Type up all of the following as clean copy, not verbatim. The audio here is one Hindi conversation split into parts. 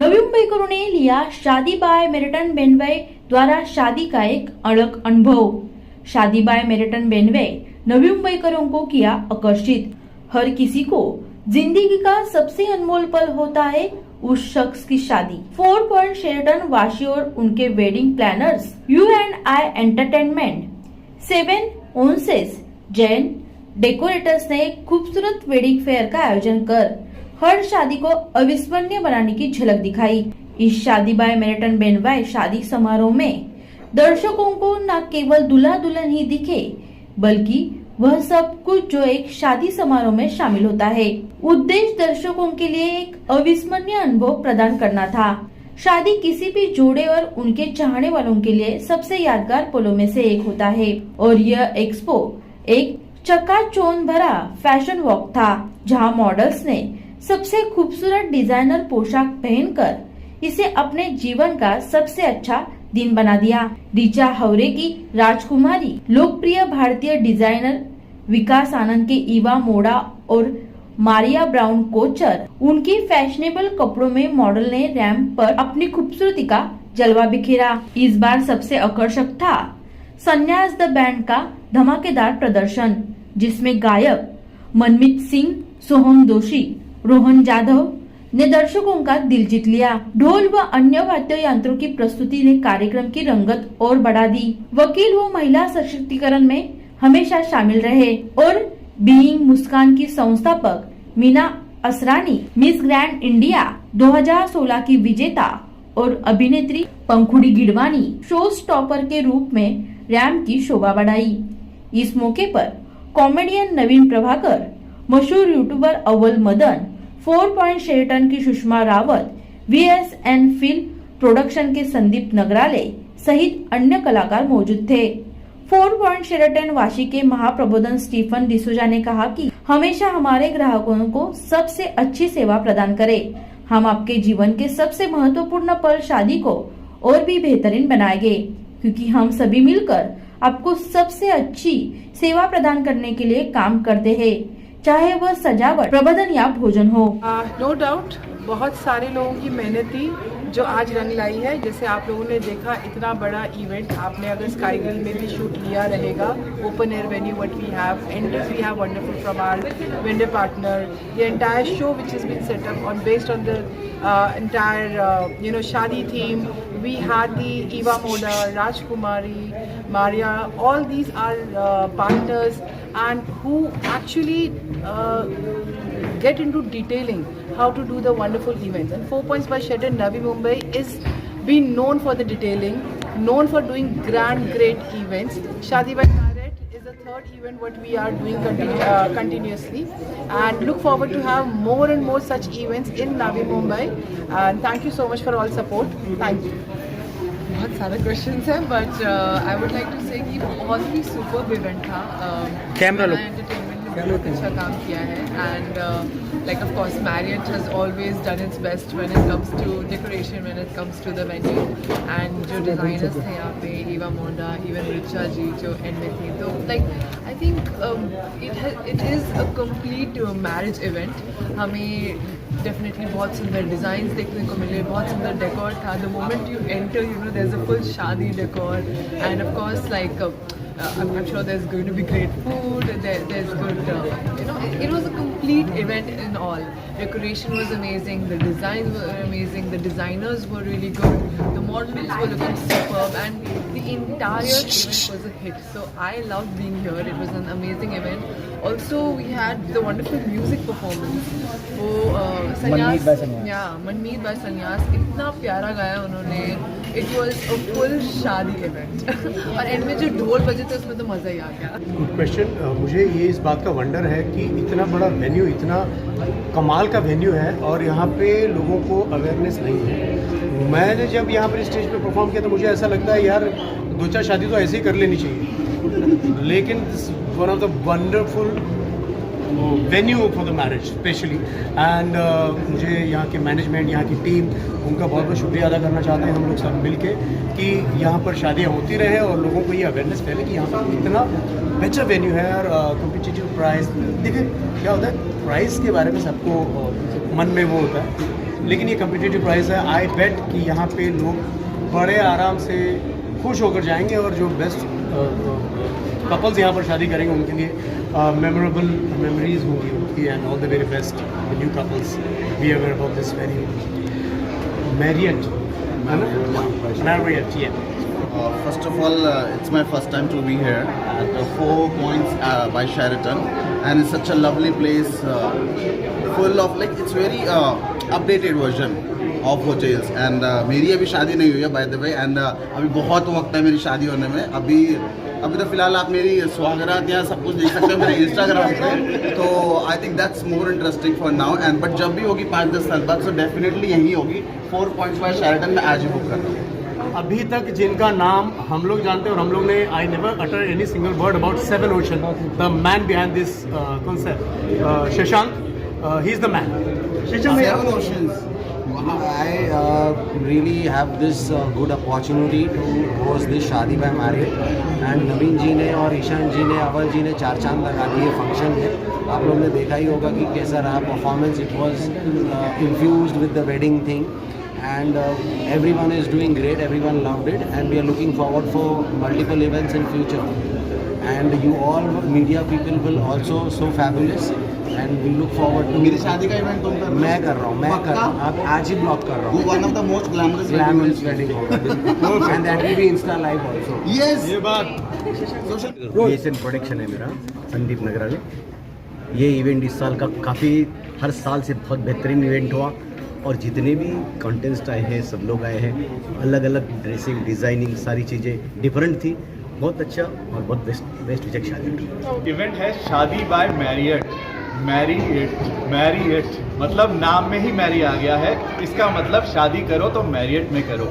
नवी मुंबईकरों ने लिया शादी बाय मेरिटन बेनवे द्वारा शादी का एक अलग अनुभव। शादी बाय मेरिटन बेनवे नवी मुंबईकरों को किया आकर्षित। हर किसी को जिंदगी का सबसे अनमोल पल होता है उस शख्स की शादी। 4 पॉइंट शेरटन वाशी और उनके वेडिंग प्लानर्स U&I एंटरटेनमेंट, 7 ओनसेस जैन डेकोरेटर्स ने खूबसूरत वेडिंग फेयर का आयोजन कर हर शादी को अविस्मरणीय बनाने की झलक दिखाई। इस शादी बाय मेरिटन बेनवे शादी समारोह में दर्शकों को न केवल दूल्हा दुल्हन ही दिखे, बल्कि वह सब कुछ जो एक शादी समारोह में शामिल होता है। उद्देश्य दर्शकों के लिए एक अविस्मरणीय अनुभव प्रदान करना था। शादी किसी भी जोड़े और उनके चाहने वालों के लिए सबसे यादगार पलों में से एक होता है और यह एक्सपो एक चकाचौंध भरा फैशन वॉक था, जहां मॉडल्स ने सबसे खूबसूरत डिजाइनर पोशाक पहनकर इसे अपने जीवन का सबसे अच्छा दिन बना दिया। ऋचा हवरे की राजकुमारी, लोकप्रिय भारतीय डिजाइनर विकास आनंद के ईवा मोड़ा और मारिया ब्राउन कोचर, उनकी फैशनेबल कपड़ों में मॉडल ने रैंप पर अपनी खूबसूरती का जलवा बिखेरा। इस बार सबसे आकर्षक था संन्यास द बैंड का धमाकेदार प्रदर्शन, जिसमें गायक मनमीत सिंह, सोहम जोशी, रोहन जाधव ने दर्शकों का दिल जीत लिया। ढोल व अन्य वाद्य यंत्रों की प्रस्तुति ने कार्यक्रम की रंगत और बढ़ा दी। वकील वो महिला सशक्तिकरण में हमेशा शामिल रहे और बीइंग मुस्कान की संस्थापक Meena Asrani, miss grand India 2016 की विजेता और अभिनेत्री पंखुड़ी गिडवानी शो स्टॉपर के रूप में रैंप की शोभा बढ़ाई। इस मौके पर कॉमेडियन नवीन प्रभाकर, मशहूर यूट्यूबर अव्वल मदन, 4 पॉइंट शेरटन की Sushma Rawat, VSN film production के संदीप नगराले सहित अन्य कलाकार मौजूद थे। 4 पॉइंट शेरटन वाशी के महाप्रबोधन स्टीफन डिसूजा ने कहा कि हमेशा हमारे ग्राहकों को सबसे अच्छी सेवा प्रदान करें। हम आपके जीवन के सबसे महत्वपूर्ण पल शादी को और भी बेहतरीन बनाएंगे, क्योंकि हम सभी मिलकर आपको सबसे अच्छी सेवा प्रदान करने के लिए काम करते हैं, चाहे वह सजावट, प्रबंधन या भोजन हो। नो डाउट बहुत सारे लोगों की मेहनत थी जो आज रंग लाई है। जैसे आप लोगों ने देखा, इतना बड़ा इवेंट आपने अगर स्काई ग्रिल में भी शूट लिया रहेगा, open air venue what we have, entrance we have wonderful from our vendor partner, the entire show which has been set up on based on the entire shadi theme. We had the Eva Moda, Rajkumari, Maria, all these are partners and who actually get into detailing how to do the wonderful events. And 4 Points by Sheldon Navi Mumbai is been known for the detailing, known for doing grand, great events. Shadi by is the third event what we are doing continuously, and look forward to have more and more such events in Navi Mumbai. And thank you so much for all support. Thank you. बहुत सारे क्वेश्चंस हैं, but I would like to say कि बहुत ही सुपर इवेंट था। कैमरा लो। एंटरटेनमेंट ने बहुत अच्छा काम किया है, and like of course Marriott has always done its best when it comes to decoration, when it comes to the venue, and जो डिज़ाइनर्स थे यहाँ पे, Eva Monda, even Richa ji जो एंड में थी, तो like I think it is a complete marriage event. हमें डेफिनेटली बहुत सुंदर डिज़ाइंस देखने को मिले, बहुत सुंदर डेकोर था। The moment you enter, there is a full shaadi decor, and of course like I'm sure there's going to be great food, there's good, it was a complete event in all. Decoration was amazing, the designs were amazing, the designers were really good, the models were looking superb, and the entire event was a hit. So I loved being here, it was an amazing event. Also we had the wonderful music performance. वो मनमीत बाय संन्यास इतना प्यारा गाया उन्होंने, इट वॉज अ फुल शादी इवेंट और एंड में जो ढोल बजे थे उसमें तो मज़ा ही आ गया। Good question. मुझे ये इस बात का वंडर है कि इतना बड़ा वेन्यू, इतना कमाल का वेन्यू है और यहाँ पे लोगों को अवेयरनेस नहीं है। मैंने जब यहाँ पर स्टेज पे परफॉर्म किया तो मुझे ऐसा लगता है यार 2-4 शादी तो ऐसे ही कर लेनी चाहिए, लेकिन one of the wonderful venue for the marriage specially, and मुझे यहाँ के मैनेजमेंट, यहाँ की टीम, उनका बहुत बहुत शुक्रिया अदा करना चाहते हैं हम लोग सब मिल के कि यहाँ पर शादियाँ होती रहे और लोगों को ये अवेयरनेस फैले कि यहाँ पर इतना बेटर वेन्यू है और कॉम्पिटिटिव प्राइस। देखिए क्या होता है, प्राइस के बारे में सबको मन में वो होता है, लेकिन ये कम्पिटिटिव प्राइस है। आई बेट कि यहाँ पे लोग बड़े आराम से खुश होकर जाएंगे और जो बेस्ट कपल्स यहाँ पर शादी करेंगे उनके लिए मेमोरेबल मेमोरीज होंगी उनकी, and all the very best new couples we ever about this very Marriott First of all, it's my first time to be here at 4 Points by Sheraton, and it's such a lovely place, full of like it's very updated version of hotels. And मेरी अभी शादी नहीं हुई है by the way, and अभी बहुत वक्त है मेरी शादी होने में। अभी तो फिलहाल आप मेरी स्वागरात या सब कुछ देख सकते हो मेरे इंस्टाग्राम पे, तो I think that's more interesting for now. And but जब भी होगी 5-10 साल बाद, सो डेफिनेटली यही होगी 4 Points by Sheraton में आज ही बुक कर रहा हूँ। अभी तक जिनका नाम हम लोग जानते हैं और हम लोग ने I never utter any single word about seven ocean, the man behind this concept Shashank, he is the man. Seven Oceans. I really have this good opportunity to host this शादी by Marriott, and नवीन जी ने और ईशान जी ने, अवल जी ने 4 चांद लगा दिए फंक्शन में। आप लोग ने देखा ही होगा कि कैसा रहा performance. It was infused with the wedding thing, and everyone is doing great, everyone loved it, and we are looking forward for multiple events in future, and you all media people will also so fabulous, and we look forward to मेरी शादी का इवेंट तुम कर रहे हो? मैं कर रहा हूँ, अब आज ही ब्लॉक कर रहा हूँ। One of the most glamorous wedding होगा, and that will be Insta live also। Yes ये बात सोशल एशियन प्रोडक्शन है मेरा, संदीप नगराले। ये इवेंट इस साल का काफ़ी हर साल से बहुत बेहतरीन इवेंट हुआ, और जितने भी कॉन्टेस्ट आए हैं सब लोग आए हैं, अलग अलग ड्रेसिंग डिज़ाइनिंग सारी चीज़ें डिफरेंट थी। बहुत अच्छा और बहुत बेस्ट विजय शादी इवेंट है शादी बाय मैरियट मतलब नाम में ही मैरी आ गया है। इसका मतलब शादी करो तो मैरियट में करो।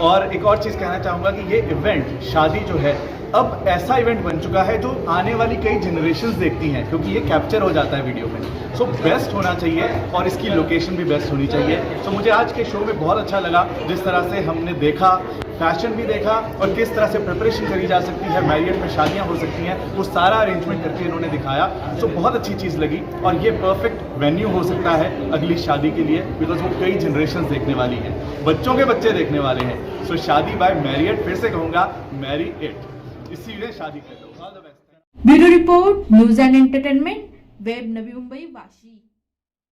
और एक और चीज़ कहना चाहूँगा कि ये इवेंट शादी जो है अब ऐसा इवेंट बन चुका है जो आने वाली कई जनरेशंस देखती हैं, क्योंकि ये कैप्चर हो जाता है वीडियो में। सो बेस्ट होना चाहिए और इसकी लोकेशन भी बेस्ट होनी चाहिए। सो मुझे आज के शो में बहुत अच्छा लगा जिस तरह से हमने देखा, फैशन भी देखा और किस तरह से प्रिपरेशन करी जा सकती है, मैरियट में शादियां हो सकती हैं, वो सारा अरेंजमेंट करके इन्होंने दिखाया। सो बहुत अच्छी चीज़ लगी और ये परफेक्ट वेन्यू हो सकता है अगली शादी के लिए, बिकॉज वो कई जनरेशन देखने वाली हैं, बच्चों के बच्चे देखने वाले हैं। सो शादी बाय मैरियट, फिर से कहूँगा मैरी इट, इसीलिए शादी कर लो। All the best. Bureau report, news and entertainment, web Navi Mumbai, Vashi.